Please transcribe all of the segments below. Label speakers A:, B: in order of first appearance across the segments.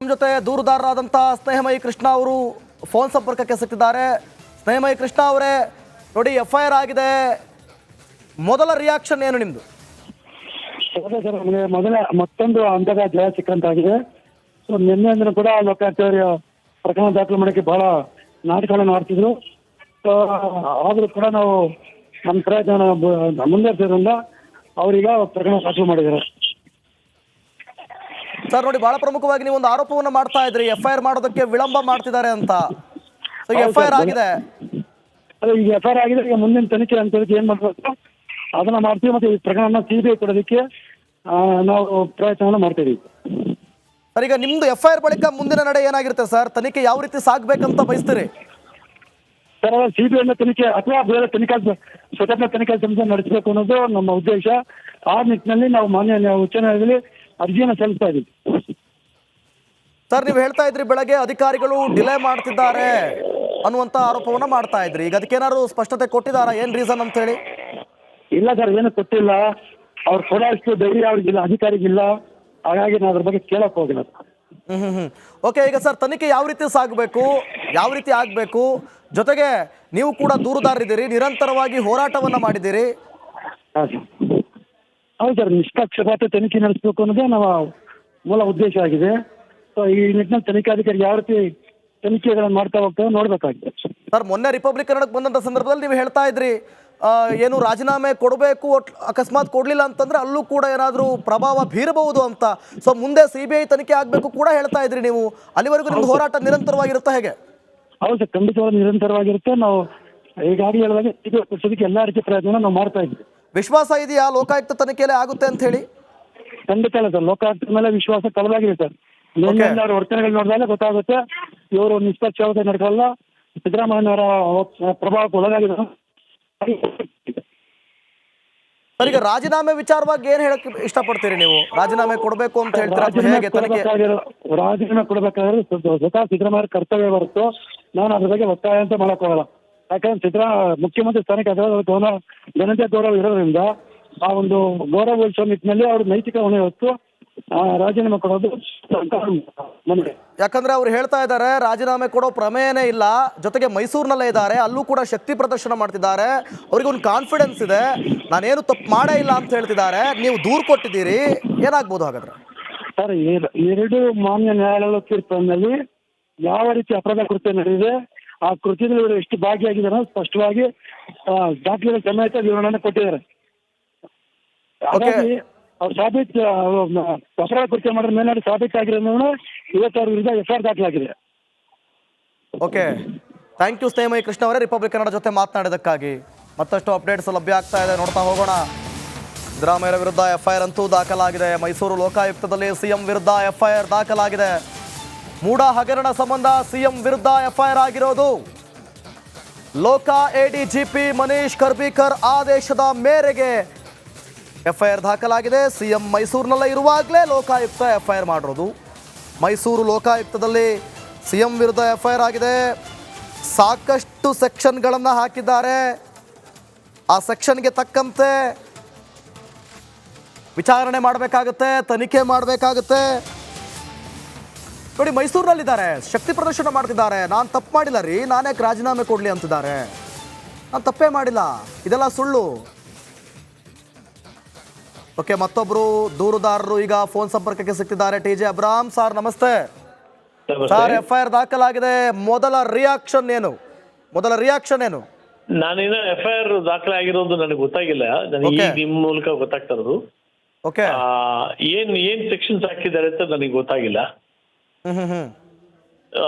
A: ನಮ್ಮ ಜೊತೆ ದೂರುದಾರರಾದಂತಹ ಸ್ನೇಹಮಯಿ ಕೃಷ್ಣ ಅವರು ಫೋನ್ ಸಂಪರ್ಕಕ್ಕೆ ಸಿಕ್ಕಿದ್ದಾರೆ. ಸ್ನೇಹಮಯಿ ಕೃಷ್ಣ ಅವರೇ, ನೋಡಿ FIR ಆಗಿದೆ, ಮೊದಲ ರಿಯಾಕ್ಷನ್ ಏನು ನಿಮ್ದು?
B: ಮೊದಲ ಮತ್ತೊಂದು ಹಂತದ ಜಯ ಸಿಕ್ಕಂತಾಗಿದೆ. ಸೊ ನಿನ್ನೆ ಕೂಡ ಲೋಕಾಯುಕ್ತರು ಪ್ರಕರಣ ದಾಖಲು ಮಾಡೋಕ್ಕೆ ಬಹಳ ನಾಟಕಗಳನ್ನು ಆಡ್ತಿದ್ರು. ಸೊ ಆದರೂ ಕೂಡ ನಾವು ನಮ್ಮ ಪ್ರಯತ್ನ ಮುಂದುವರಿಸಿದ್ರಿಂದ ಅವರೀಗ ಪ್ರಕರಣ ದಾಖಲು ಮಾಡಿದ್ದಾರೆ.
A: ಸರ್ ನೋಡಿ, ಬಹಳ ಪ್ರಮುಖವಾಗಿ ನೀವು ಒಂದು ಆರೋಪವನ್ನು ಮಾಡ್ತಾ ಇದ್ರಿ, FIR ಮಾಡೋದಕ್ಕೆ ವಿಳಂಬ ಮಾಡ್ತಿದ್ದಾರೆ ಅಂತ. FIR ಆಗಿದೆ,
B: ಅದೇ ಈಗ FIR ಆಗಿದೆ. ಈಗ ಮುಂದಿನ ತನಿಖೆ ಅಂತ ಏನ್ ಮಾಡ್ಬೇಕು ಅದನ್ನ ಮಾಡ್ತೀವಿ. ಮತ್ತೆ ಈ ಪ್ರಕರಣ CBI ಕೊಡೋದಕ್ಕೆ ನಾವು ಪ್ರಯತ್ನವನ್ನು ಮಾಡ್ತೀವಿ.
A: ಸರ್, ಈಗ ನಿಮ್ದು FIR ಬಳಿಕ ಮುಂದಿನ ನಡೆ ಏನಾಗಿರುತ್ತೆ ಸರ್? ತನಿಖೆ ಯಾವ ರೀತಿ ಸಾಗ್ಬೇಕಂತ ಬಯಸ್ತೀರಿ?
B: ಸರ್, CBI ತನಿಖೆ ಅಥವಾ ಬೇರೆ ತನಿಖಾ ಸ್ವತಂತ್ರ ತನಿಖಾ ಸಂಸ್ಥೆ ನಡೆಸಬೇಕು ಅನ್ನೋದು ನಮ್ಮ ಉದ್ದೇಶ. ಆ ನಿಟ್ಟಿನಲ್ಲಿ ನಾವು ಮಾನ್ಯ ಉಚ್ಚ ನ್ಯಾಯಾಲಯದಲ್ಲಿ ಅರ್ಜಿಯನ್ನು ಸಲ್ಲಿಸ್ತಾ ಇದ್ದೀವಿ.
A: ಸರ್, ನೀವು ಹೇಳ್ತಾ ಇದ್ರಿ ಬೆಳಗ್ಗೆ ಅಧಿಕಾರಿಗಳು ಡಿಲೇ ಮಾಡ್ತಿದ್ದಾರೆ ಅನ್ನುವಂತ ಆರೋಪವನ್ನ ಮಾಡ್ತಾ ಇದ್ರಿ. ಈಗ ಅದಕ್ಕೇನಾದ್ರು ಸ್ಪಷ್ಟತೆ ಕೊಟ್ಟಿದ್ದಾರಾ, ಏನ್ ರೀಸನ್ ಅಂತ ಹೇಳಿ?
B: ಇಲ್ಲ ಸರ್, ಏನು ಕೊಟ್ಟಿಲ್ಲ. ಅವ್ರು ಕೊಡೋಷ್ಟು ಧೈರ್ಯ ಅವ್ರಿಗಿಲ್ಲ, ಅಧಿಕಾರಿಗಿಲ್ಲ. ಹಾಗಾಗಿ ನಾವು ಅದ್ರ ಬಗ್ಗೆ ಕೇಳಕ್ ಹೋಗಿಲ್ಲ.
A: ಓಕೆ, ಈಗ ಸರ್ ತನಿಖೆ ಯಾವ ರೀತಿ ಸಾಗಬೇಕು, ಯಾವ ರೀತಿ ಆಗಬೇಕು? ಜೊತೆಗೆ ನೀವು ಕೂಡ ದೂರುದಾರರಿದ್ದೀರಿ, ನಿರಂತರವಾಗಿ ಹೋರಾಟವನ್ನ ಮಾಡಿದ್ದೀರಿ.
B: ಹೌದು ಸರ್, ನಿಷ್ಪಕ್ಷಪಾತ ತನಿಖೆ ನಡೆಸಬೇಕು ಅನ್ನೋದೇ ನಮ್ಮ ಮೂಲ ಉದ್ದೇಶ ಆಗಿದೆ. ಸೊ ಈ ನಿಟ್ಟಿನಲ್ಲಿ ತನಿಖಾಧಿಕಾರಿ ಯಾವ ರೀತಿ ತನಿಖೆಗಳನ್ನು ಮಾಡ್ತಾ ಹೋಗ್ತಾರೆ ನೋಡ್ಬೇಕಾಗಿದೆ.
A: ಸರ್, ಮೊನ್ನೆ ರಿಪಬ್ಲಿಕ್ ಕನ್ನಡಕ್ಕೆ ಬಂದಂತ ಸಂದರ್ಭದಲ್ಲಿ ನೀವು ಹೇಳ್ತಾ ಇದ್ರಿ ಏನು ರಾಜೀನಾಮೆ ಕೊಡಬೇಕು, ಅಕಸ್ಮಾತ್ ಕೊಡ್ಲಿಲ್ಲ ಅಂತಂದ್ರೆ ಅಲ್ಲೂ ಕೂಡ ಏನಾದರೂ ಪ್ರಭಾವ ಬೀರಬಹುದು ಅಂತ. ಸೊ ಮುಂದೆ CBI ತನಿಖೆ ಆಗಬೇಕು ಕೂಡ ಹೇಳ್ತಾ ಇದ್ರಿ ನೀವು. ಅಲ್ಲಿವರೆಗೂ ನಿಮ್ದು ಹೋರಾಟ ನಿರಂತರವಾಗಿರುತ್ತೆ ಹೇಗೆ?
B: ಹೌದು ಸರ್, ಖಂಡಿತವಾಗಿ ನಿರಂತರವಾಗಿರುತ್ತೆ. ನಾವು ಈಗಾಗಲೇ ಹೇಳಿದಾಗ ಕೊಡಿಸೋದಕ್ಕೆ ಎಲ್ಲ ರೀತಿಯ ಪ್ರಯತ್ನ ನಾವು ಮಾಡ್ತಾ ಇದ್ವಿ.
A: ವಿಶ್ವಾಸ ಇದೆಯಾ ಲೋಕಾಯುಕ್ತ ತನಿಖೆಯಲ್ಲೇ ಆಗುತ್ತೆ ಅಂತ ಹೇಳಿ?
B: ಖಂಡಿತ ಇಲ್ಲ ಸರ್, ಲೋಕಾಯುಕ್ತ ಮೇಲೆ ವಿಶ್ವಾಸ ಕಳೆದಾಗಿದೆ ಸರ್. ಅವ್ರ ವರ್ತನೆಗಳು ನೋಡಿದಾಗ ಗೊತ್ತಾಗುತ್ತೆ ಇವರು ನಿಷ್ಪಕ್ಷಪಾತ ನಡ್ಕೊಳ್ಳಲ್ಲ, ಸಿದ್ದರಾಮಯ್ಯನವರ ಪ್ರಭಾವಕ್ಕೆ ಒಳಗಾಗಿದೆ.
A: ಸರ್, ಈಗ ರಾಜೀನಾಮೆ ವಿಚಾರವಾಗಿ ಏನ್ ಹೇಳಕ್ ಇಷ್ಟಪಡ್ತೀರಿ ನೀವು? ರಾಜೀನಾಮೆ ಕೊಡಬೇಕು ಅಂತ ಹೇಳ್ತೀರಾ?
B: ರಾಜೀನಾಮೆ ಕೊಡಬೇಕಾದ್ರೆ ಸ್ವತಃ ಸಿದ್ದರಾಮಯ್ಯ ಕರ್ತವ್ಯ ಬರುತ್ತೋ, ನಾನು ಅದ್ರ ಬಗ್ಗೆ ಒತ್ತಾಯ ಅಂತ ಮಾಡಕ್ ಹೋಗಲ್ಲ. ಯಾಕಂದ್ರೆ ಮುಖ್ಯಮಂತ್ರಿ ಸ್ಥಾನಕ್ಕೆ ಅದರ ಜನತೆ ಗೌರವ ಇರೋದ್ರಿಂದ ಆ ಒಂದು ಗೌರವ ಉಳಿಸುವ ನಿಟ್ಟಿನಲ್ಲಿ ಅವ್ರ ನೈತಿಕ ಹೊಣೆ ಹೊತ್ತು ರಾಜೀನಾಮೆ ಕೊಡೋದು.
A: ಯಾಕಂದ್ರೆ ಅವ್ರು ಹೇಳ್ತಾ ಇದ್ದಾರೆ ರಾಜೀನಾಮೆ ಕೊಡೋ ಪ್ರಮೇಯನೇ ಇಲ್ಲ, ಜೊತೆಗೆ ಮೈಸೂರಿನಲ್ಲೇ ಇದ್ದಾರೆ, ಅಲ್ಲೂ ಕೂಡ ಶಕ್ತಿ ಪ್ರದರ್ಶನ ಮಾಡ್ತಿದ್ದಾರೆ, ಅವ್ರಿಗೆ ಒಂದು ಕಾನ್ಫಿಡೆನ್ಸ್ ಇದೆ, ನಾನೇನು ತಪ್ಪು ಮಾಡೇ ಇಲ್ಲ ಅಂತ ಹೇಳ್ತಿದ್ದಾರೆ. ನೀವು ದೂರು ಕೊಟ್ಟಿದ್ದೀರಿ, ಏನಾಗ್ಬೋದು ಹಾಗಾದ್ರೆ?
B: ಸರ್, ಎರಡು ಮಾನ್ಯ ನ್ಯಾಯಾಲಯದ ತೀರ್ಪಿನಲ್ಲಿ ಯಾವ ರೀತಿ ಅಪರಾಧ ಕೃತ್ಯ ನಡೆದಿದೆ, ಆ ಕೃತ್ಯದಲ್ಲಿ ಇವರು ಎಷ್ಟು ಭಾಗಿಯಾಗಿದ್ದಾರೆ ಸ್ಪಷ್ಟವಾಗಿ ದಾಖಲೆಗಳ ಸಮೇತ ವಿವರಣೆ ಕೊಟ್ಟಿದ್ದಾರೆ. ಹಾಗಾಗಿ ಅವ್ರು ಅಪರಾಧ ಕೃತ್ಯ ಮಾಡಿದ ಮೇಲ್ನಾಡಿ ಸಾಬೀತಾಗಿರೋದನ್ನ ಇವತ್ತು ಅವ್ರ ವಿರುದ್ಧ FIR ದಾಖಲಾಗಿದೆ.
A: ಓಕೆ, ಥ್ಯಾಂಕ್ ಯು ಸ್ನೇಹಮಯಿ ಕೃಷ್ಣ ಅವರೇ, ರಿಪಬ್ಲಿಕ್ ಕನ್ನಡ ಜೊತೆ ಮಾತನಾಡಿದಕ್ಕಾಗಿ. ಮತ್ತಷ್ಟು ಅಪ್ಡೇಟ್ಸ್ ಲಭ್ಯ ಆಗ್ತಾ ಇದೆ, ನೋಡ್ತಾ ಹೋಗೋಣ. ಸಿದ್ದರಾಮಯ್ಯ ವಿರುದ್ಧ FIR ಅಂತೂ ದಾಖಲಾಗಿದೆ. ಮೈಸೂರು ಲೋಕಾಯುಕ್ತದಲ್ಲಿ CM ವಿರುದ್ಧ FIR ದಾಖಲಾಗಿದೆ. ಮೂಡ ಹಗರಣ ಸಂಬಂಧ CM ವಿರುದ್ಧ FIR ಆಗಿರೋದು. ಲೋಕ ADGP ಮನೀಶ್ ಖರ್ಬೀಕರ್ ಆದೇಶದ ಮೇರೆಗೆ FIR ದಾಖಲಾಗಿದೆ. CM ಮೈಸೂರಿನಲ್ಲೇ ಇರುವಾಗಲೇ ಲೋಕಾಯುಕ್ತ FIR ಮಾಡಿರೋದು. ಮೈಸೂರು ಲೋಕಾಯುಕ್ತದಲ್ಲಿ CM ವಿರುದ್ಧ FIR ಆಗಿದೆ. ಸಾಕಷ್ಟು ಸೆಕ್ಷನ್ಗಳನ್ನು ಹಾಕಿದ್ದಾರೆ. ಆ ಸೆಕ್ಷನ್ಗೆ ತಕ್ಕಂತೆ ವಿಚಾರಣೆ ಮಾಡಬೇಕಾಗುತ್ತೆ, ತನಿಖೆ ಮಾಡಬೇಕಾಗುತ್ತೆ. ನೋಡಿ, ಮೈಸೂರಿನಲ್ಲಿದ್ದಾರೆ, ಶಕ್ತಿ ಪ್ರದರ್ಶನ ಮಾಡ್ತಿದ್ದಾರೆ. ನಾನು ತಪ್ಪು ಮಾಡಿಲ್ಲ ರೀ, ನಾನ್ಯಾಕೆ ರಾಜೀನಾಮೆ ಕೊಡಲಿ ಅಂತಿದ್ದಾರೆ. ನಾನು ತಪ್ಪೇ ಮಾಡಿಲ್ಲ, ಇದೆಲ್ಲ ಸುಳ್ಳು. ಓಕೆ, ಮತ್ತೊಬ್ರು ದೂರುದಾರರು ಈಗ ಫೋನ್ ಸಂಪರ್ಕಕ್ಕೆ ಸಿಕ್ತಿದ್ದಾರೆ. TJ ಅಬ್ರಾಮ್ ಸರ್, ನಮಸ್ತೆ ಸರ್. FIR ದಾಖಲಾಗಿದೆ, ಮೊದಲ ರಿಯಾಕ್ಷನ್ ಏನು?
C: ನಾನೇನ FIR ದಾಖಲಾಗಿರೋದು ನನಗೆ ಗೊತ್ತಾಗಿಲ್ಲ, ನನಗೆ ನಿಮ್ಮ ಮೂಲಕ ಗೊತ್ತಾಗ್ತಾ ಇರೋದು.
A: ಓಕೆ,
C: ಏನ್ ಸೆಕ್ಷನ್ಸ್ ಹಾಕಿದ್ದಾರೆ ಅಂತ ನನಗೆ ಗೊತ್ತಾಗಿಲ್ಲ.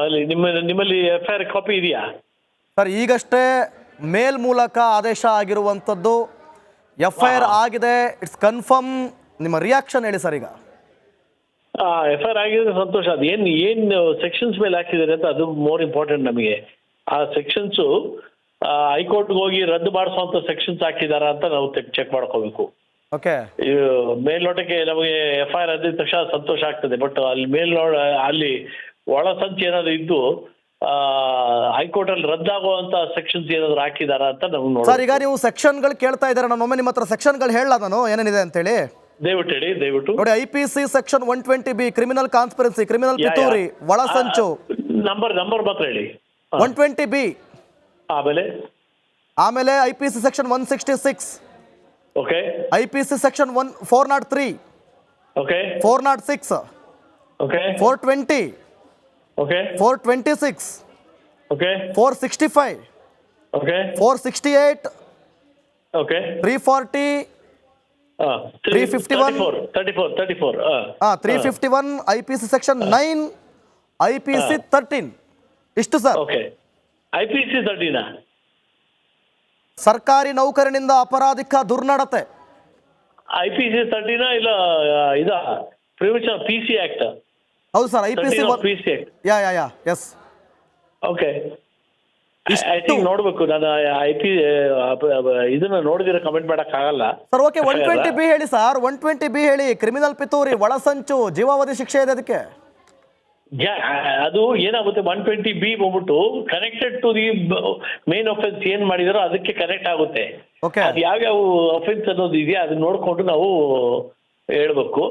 C: ಅಲ್ಲಿ ನಿಮ್ಮಲ್ಲಿ FIR ಕಾಪಿ ಇದೆಯಾ
A: ಸರ್? ಈಗಷ್ಟೇ ಮೇಲ್ ಮೂಲಕ ಆದೇಶ ಆಗಿರುವಂಥದ್ದು. FIR ಆಗಿದೆ, ಇಟ್ಸ್ ಕನ್ಫರ್ಮ್. ನಿಮ್ಮ ರಿಯಾಕ್ಷನ್ ಹೇಳಿ ಸರ್. ಈಗ
C: FIR ಆಗಿದೆ, ಸಂತೋಷ. ಅದು ಏನ್ ಸೆಕ್ಷನ್ಸ್ ಮೇಲೆ ಹಾಕಿದ್ದಾರೆ ಅಂತ ಅದು ಮೋರ್ ಇಂಪಾರ್ಟೆಂಟ್ ನಮಗೆ. ಆ ಸೆಕ್ಷನ್ಸು ಹೈಕೋರ್ಟ್ಗೆ ಹೋಗಿ ರದ್ದು ಮಾಡಿಸುವಂತ ಸೆಕ್ಷನ್ಸ್ ಹಾಕಿದಾರ ಅಂತ ನಾವು ಚೆಕ್ ಮಾಡ್ಕೋಬೇಕು.
A: ಓಕೆ,
C: ಮೇಲ್ನೋಟಕ್ಕೆ ನಮಗೆ FIR ಅಂದಿದ ತಕ್ಷಣ ಸಂತೋಷ ಆಗ್ತದೆ, ಬಟ್ ಅಲ್ಲಿ ಅಲ್ಲಿ ಒಳ ಸಂಚು ಏನಾದ್ರು ಇದ್ದು ಹೈಕೋರ್ಟ್ ಅಲ್ಲಿ ರದ್ದಾಗುವಂತ ಸೆಕ್ಷನ್ಸ್ ಏನಾದ್ರು ಹಾಕಿದಾರ ಅಂತ ನಾವು ನೋಡಿ.
A: ಸರ್, ಈಗ ನೀವು ಸೆಕ್ಷನ್ಗಳು ಕೇಳ್ತಾ ಇದ್ದಾರೆ, ನಾನು ಒಮ್ಮೆ ನಿಮ್ಮ ಹತ್ರ ಸೆಕ್ಷನ್ಗಳು ಹೇಳಲ್ಲ ನಾನು ಏನೇನಿದೆ ಅಂತೇಳಿ.
C: ದಯವಿಟ್ಟು ಹೇಳಿ, ದಯವಿಟ್ಟು.
A: ನೋಡಿ IPC section 120B criminal conspiracy, criminal ಪಿತೂರಿ, ಒಳಸಂಚು.
C: ನಂಬರ್ ಮಾತ್ರ ಹೇಳಿ.
A: 120B. ಆಮೇಲೆ IPC section 166.
C: Okay.
A: IPC section 403.
C: Okay.
A: 406.
C: Okay.
A: 420.
C: Okay.
A: 426.
C: Okay.
A: 465.
C: Okay.
A: 468.
C: Okay.
A: 340. 351.
C: 34.
A: 351. IPC section 9. IPC 13. ಇಷ್ಟು ಸರ್.
C: ಓಕೆ. IPC 13.
A: ಸರ್ಕಾರಿ ನೌಕರನಿಂದ ಅಪರಾಧಿಕ ದುರ್ನಡತೆ.
C: IPC 13 ಇಲ್ಲ ಇದ ಪ್ರಿವೆನ್ಷನ್ PC ಆಕ್ಟ್.
A: ಹೌದು sir. IPC
C: PC act.
A: Yeah yes.
C: Okay. I think ನೋಡ್ಬೇಕು ನಾನು ಇದನ್ನ ನೋಡಿದಿರ comment ಮಾಡಕ್ ಆಗಲ್ಲ
A: ಸರ್. ಓಕೆ. 120B ಹೇಳಿ ಸರ್. 120B ಹೇಳಿ. ಕ್ರಿಮಿನಲ್ ಪಿತೂರಿ, ಒಳಸಂಚು, ಜೀವಾವಧಿ ಶಿಕ್ಷೆ ಇದೆ ಅದಕ್ಕೆ.
C: ಅದು ಏನಾಗುತ್ತೆ 120B ಬಂದ್ಬಿಟ್ಟು connected to the main offence ಏನ್ ಮಾಡಿದಾರೋ ಅದಕ್ಕೆ ಕನೆಕ್ಟ್ ಆಗುತ್ತೆ.
A: ಓಕೆ.
C: ಅದು ಯಾವ್ಯಾವ ಅಫೆನ್ಸ್ ಅನ್ನೋದು ಇದೆಯಾ ಅದನ್ನ ನೋಡ್ಕೊಂಡು ನಾವು ಹೇಳ್ಬೇಕು.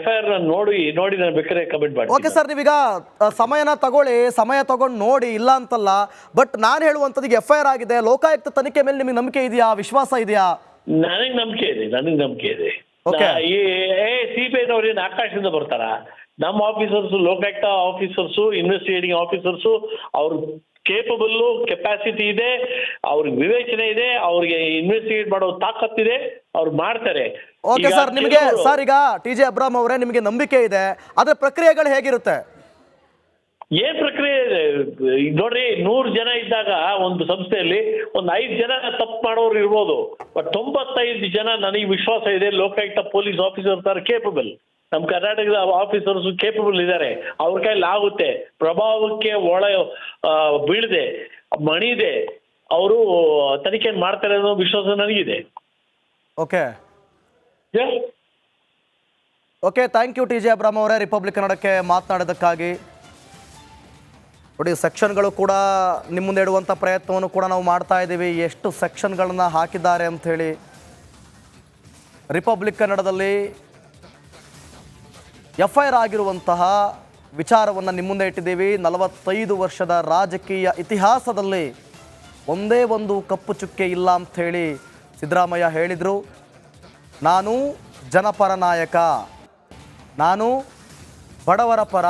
C: FIR ನೋಡಿ ನಾನು ಬೇಕಾದ್ರೆ ಕಮೆಂಟ್ ಮಾಡಿ.
A: Okay sir. ನೀವೀಗ ಸಮಯ ತಗೊಂಡು ನೋಡಿ, ಇಲ್ಲ ಅಂತಲ್ಲ. ಬಟ್ ನಾನು ಹೇಳುವಂಥದ್ದು ಈಗ FIR ಆಗಿದೆ, ಲೋಕಾಯುಕ್ತ ತನಿಖೆ ಮೇಲೆ ನಿಮಗೆ ನಂಬಿಕೆ ಇದೆಯಾ, ವಿಶ್ವಾಸ ಇದೆಯಾ?
C: ನನಗೆ ನಂಬಿಕೆ ಇದೆ.
A: Okay.
C: CBI ಏನು ಆಕಾಶದಿಂದ ಬರ್ತಾರ? ನಮ್ಮ officers, Lokayukta officers, investigating officers, ಅವ್ರು ಕೇಪಬಲ್, ಕೆಪಾಸಿಟಿ ಇದೆ, ಅವ್ರಿಗೆ ವಿವೇಚನೆ ಇದೆ, ಅವ್ರಿಗೆ ಇನ್ವೆಸ್ಟಿಗೇಟ್ ಮಾಡೋ ತಾಕತ್ತಿದೆ, ಅವ್ರು ಮಾಡ್ತಾರೆ.
A: Okay sir. ನಿಮಗೆ ಸರ್ ಈಗ TJ ಅಬ್ರಾಮ್ ಅವರೇ ನಿಮಗೆ ನಂಬಿಕೆ ಇದೆ, ಆದ್ರೆ ಪ್ರಕ್ರಿಯೆಗಳು ಹೇಗಿರುತ್ತೆ?
C: ಏನ್ ಪ್ರಕ್ರಿಯೆ ಇದೆ ನೋಡ್ರಿ. 100 ಜನ ಇದ್ದಾಗ ಒಂದು ಸಂಸ್ಥೆಯಲ್ಲಿ ಒಂದು 5 ಜನ ತಪ್ಪು ಮಾಡೋರು ಇರ್ಬೋದು. ಬಟ್ 95 ಜನ ನನಗೆ ವಿಶ್ವಾಸ ಇದೆ Lokayukta police officers R capable. ನಮ್ಮ ಕರ್ನಾಟಕದ ಆಫೀಸರ್ಸ್ ಕೇಪಬಲ್ ಇದ್ದಾರೆ. ಅವ್ರ ಕೈಲಿ ಆಗುತ್ತೆ. ಪ್ರಭಾವಕ್ಕೆ ಬೀಳದೆ ಮಣಿದೆ ಅವರು ತನಿಖೆ ಮಾಡ್ತಾರೆ ಅನ್ನೋ ವಿಶ್ವಾಸ ನನಗಿದೆ.
A: ಓಕೆ. ಥ್ಯಾಂಕ್ ಯು TJ ಅಬ್ರಾಮ್ ಅವರೇ, ರಿಪಬ್ಲಿಕ್ ಕನ್ನಡಕ್ಕೆ ಮಾತನಾಡೋದಕ್ಕಾಗಿ. ನೋಡಿ, ಸೆಕ್ಷನ್ಗಳು ಕೂಡ ನಿಮ್ಮ ಮುಂದೆ ಇಡುವಂಥ ಪ್ರಯತ್ನವನ್ನು ಕೂಡ ನಾವು ಮಾಡ್ತಾ ಇದ್ದೀವಿ. ಎಷ್ಟು ಸೆಕ್ಷನ್ಗಳನ್ನು ಹಾಕಿದ್ದಾರೆ ಅಂಥೇಳಿ ರಿಪಬ್ಲಿಕ್ ಕನ್ನಡದಲ್ಲಿ FIR ಆಗಿರುವಂತಹ ವಿಚಾರವನ್ನು ನಿಮ್ಮ ಮುಂದೆ ಇಟ್ಟಿದ್ದೀವಿ. 45 ವರ್ಷದ ರಾಜಕೀಯ ಇತಿಹಾಸದಲ್ಲಿ ಒಂದೇ ಒಂದು ಕಪ್ಪು ಚುಕ್ಕೆ ಇಲ್ಲ ಅಂಥೇಳಿ ಸಿದ್ದರಾಮಯ್ಯ ಹೇಳಿದರು. ನಾನು ಜನಪರ ನಾಯಕ, ನಾನು ಬಡವರ ಪರ,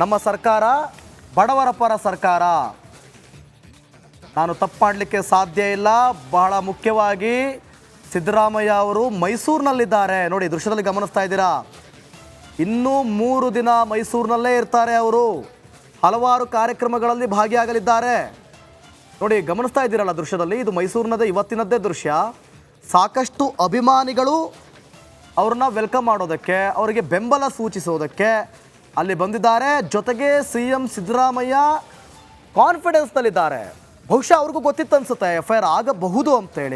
A: ನಮ್ಮ ಸರ್ಕಾರ ಬಡವರ ಪರ ಸರ್ಕಾರ, ನಾನು ತಪ್ಪು ಮಾಡಲಿಕ್ಕೆ ಸಾಧ್ಯ ಇಲ್ಲ. ಬಹಳ ಮುಖ್ಯವಾಗಿ ಸಿದ್ದರಾಮಯ್ಯ ಅವರು ಮೈಸೂರಿನಲ್ಲಿದ್ದಾರೆ. ನೋಡಿ, ದೃಶ್ಯದಲ್ಲಿ ಗಮನಿಸ್ತಾ ಇದ್ದೀರಾ. ಇನ್ನೂ 3 ದಿನ ಮೈಸೂರಿನಲ್ಲೇ ಇರ್ತಾರೆ ಅವರು. ಹಲವಾರು ಕಾರ್ಯಕ್ರಮಗಳಲ್ಲಿ ಭಾಗಿಯಾಗಲಿದ್ದಾರೆ. ನೋಡಿ, ಗಮನಿಸ್ತಾ ಇದ್ದೀರಲ್ಲ ದೃಶ್ಯದಲ್ಲಿ, ಇದು ಮೈಸೂರಿನದೇ ಇವತ್ತಿನದ್ದೇ ದೃಶ್ಯ. ಸಾಕಷ್ಟು ಅಭಿಮಾನಿಗಳು ಅವ್ರನ್ನ ವೆಲ್ಕಮ್ ಮಾಡೋದಕ್ಕೆ, ಅವರಿಗೆ ಬೆಂಬಲ ಸೂಚಿಸೋದಕ್ಕೆ ಅಲ್ಲಿ ಬಂದಿದ್ದಾರೆ. ಜೊತೆಗೆ CM ಸಿದ್ದರಾಮಯ್ಯ ಕಾನ್ಫಿಡೆನ್ಸ್ನಲ್ಲಿದ್ದಾರೆ. ಬಹುಶಃ ಅವ್ರಿಗೂ ಗೊತ್ತಿತ್ತು ಅನ್ಸುತ್ತೆ FIR ಆಗಬಹುದು ಅಂತೇಳಿ.